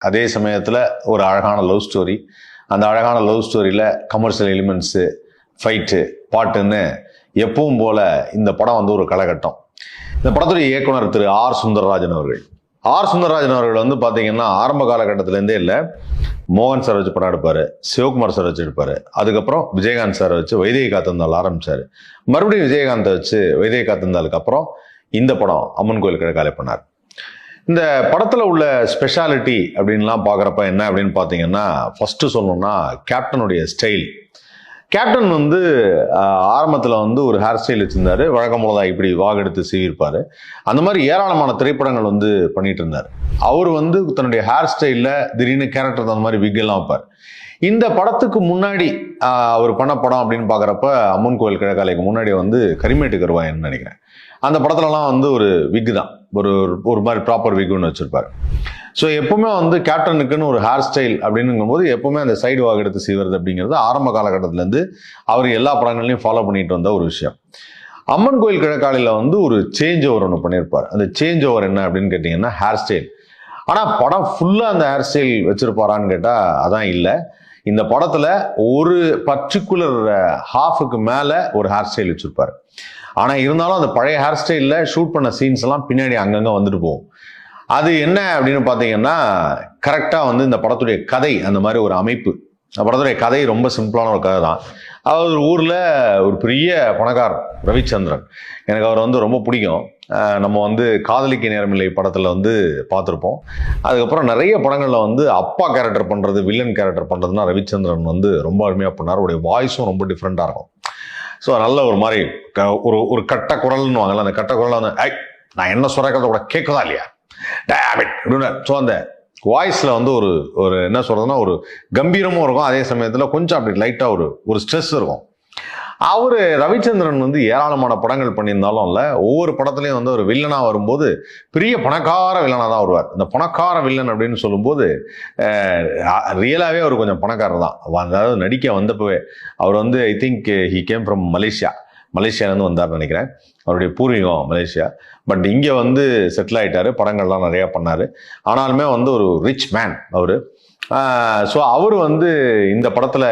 அதே சமயத்தில் ஒரு அழகான லவ் ஸ்டோரி. அந்த அழகான லவ் ஸ்டோரியில் கமர்ஷியல் எலிமெண்ட்ஸு, ஃபைட்டு, பாட்டுன்னு எப்பவும் போல இந்த படம் வந்து ஒரு காலகட்டம். இந்த படத்துடைய இயக்குனர் திரு ஆர் சுந்தரராஜன் அவர்கள். ஆர் சுந்தரராஜன் அவர்கள் வந்து பார்த்தீங்கன்னா ஆரம்ப காலகட்டத்திலேருந்தே இல்லை, மோகன் சார் வச்சு படம் எடுப்பார், சிவகுமார் சார் வச்சு எடுப்பார், அதுக்கப்புறம் விஜயகாந்த் சார் வச்சு வைதேகி காத்திருந்தால் ஆரம்பித்தார், மறுபடியும் விஜயகாந்தை வச்சு வைதேகி காத்திருந்தாலுக்கு அப்புறம் இந்த படம் அம்மன் கோயில் கிழக்காலே பண்ணார். இந்த படத்தில் உள்ள ஸ்பெஷாலிட்டி அப்படின்லாம் பார்க்குறப்ப என்ன அப்படின்னு பார்த்தீங்கன்னா, ஃபஸ்ட்டு சொல்லணும்னா கேப்டனுடைய ஸ்டைல். கேப்டன் வந்து ஆரம்பத்தில் வந்து ஒரு ஹேர் ஸ்டைல் வச்சுருந்தார், வழக்கம் போல தான் இப்படி வாகெடுத்து சீவிருப்பார். அந்த மாதிரி ஏராளமான திரைப்படங்கள் வந்து பண்ணிட்டு இருந்தார். அவர் வந்து தன்னுடைய ஹேர் ஸ்டைலில் திடீர்னு கேரக்டர் அந்த மாதிரி விக்கெல்லாம் வைப்பார். இந்த படத்துக்கு முன்னாடி அவர் பண்ண படம் அப்படின்னு பார்க்குறப்ப அம்மன் கோயில் கிழக்காலைக்கு முன்னாடி வந்து கரிமேட்டு கருவாயன்னு நினைக்கிறேன். அந்த படத்துலலாம் வந்து ஒரு விக்கு தான், ஒரு மாதிரி ப்ராப்பர் விக்குன்னு வச்சுருப்பார். ஸோ எப்பவுமே வந்து கேப்டனுக்குன்னு ஒரு ஹேர் ஸ்டைல் அப்படின்னுங்கும்போது எப்பவுமே அந்த சைடு வாக் எடுத்து செய்வது அப்படிங்கிறது ஆரம்ப காலகட்டத்திலேருந்து அவர் எல்லா படங்கள்லையும் ஃபாலோ பண்ணிட்டு வந்த ஒரு விஷயம். அம்மன் கோயில் கிழக்காலையில் வந்து ஒரு சேஞ்ச் ஓவர் ஒன்று பண்ணியிருப்பார். அந்த சேஞ்ச் ஓவர் என்ன அப்படின்னு கேட்டிங்கன்னா ஹேர் ஸ்டைல். ஆனால் படம் ஃபுல்லாக அந்த ஹேர் ஸ்டைல் வச்சுருப்பாரான்னு கேட்டால் அதான் இல்லை. இந்த படத்தில் ஒரு பர்டிகுலர் ஹாஃபுக்கு மேலே ஒரு ஹேர் ஸ்டைல் வச்சுருப்பார். ஆனால் இருந்தாலும் அந்த பழைய ஹேர் ஸ்டைலில் ஷூட் பண்ண சீன்ஸ் எல்லாம் பின்னாடி அங்கங்கே வந்துட்டு போகும். அது என்ன அப்படின்னு பார்த்தீங்கன்னா, கரெக்டாக வந்து இந்த படத்துடைய கதை அந்த மாதிரி ஒரு அமைப்பு. இந்த படத்துடைய கதை ரொம்ப சிம்பிளான ஒரு கதை தான். அதாவது ஒரு ஊரில் ஒரு பெரிய பணக்காரர் ரவிச்சந்திரன். எனக்கு அவர் வந்து ரொம்ப பிடிக்கும். நம்ம வந்து காதலிக்க நேரமில்லை படத்தில் வந்து பார்த்துருப்போம். அதுக்கப்புறம் நிறைய படங்களில் வந்து அப்பா கேரக்டர் பண்ணுறது, வில்லன் கேரக்டர் பண்ணுறதுனா ரவிச்சந்திரன் வந்து ரொம்ப அருமையாக பண்ணார். அவருடைய வாய்ஸும் ரொம்ப டிஃப்ரெண்ட்டாக இருக்கும். ஸோ நல்ல ஒரு மாதிரி ஒரு கட்ட குரல்னு வாங்கலாம். அந்த கட்ட குரலை வந்து நான் என்ன சொல்கிறத கூட கேட்குதா இல்லையா அப்படின்னு. ஸோ அந்த வாய்ஸில் வந்து ஒரு என்ன சொல்கிறதுனா ஒரு கம்பீரமும் இருக்கும், அதே சமயத்தில் கொஞ்சம் அப்படி லைட்டாக ஒரு ஸ்ட்ரெஸ் இருக்கும். அவர் ரவிச்சந்திரன் வந்து ஏராளமான படங்கள் பண்ணியிருந்தாலும் இல்லை, ஒவ்வொரு படத்துலையும் வந்து ஒரு வில்லனாக வரும்போது பெரிய பணக்கார வில்லனாக தான் வருவார். இந்த பணக்கார வில்லன் அப்படின்னு சொல்லும்போது ரியலாகவே அவர் கொஞ்சம் பணக்காரர் தான். அதாவது நடிக்க வந்தப்பவே அவர் வந்து I think he came from மலேசியாவிலேருந்து வந்தார்னு நினைக்கிறேன். அவருடைய பூர்வீகம் மலேசியா. பட் இங்கே வந்து செட்டில் ஆகிட்டார், படங்கள்லாம் நிறையா பண்ணார். ஆனாலுமே வந்து ஒரு ரிச் மேன் அவர். ஸோ அவர் வந்து இந்த படத்தில்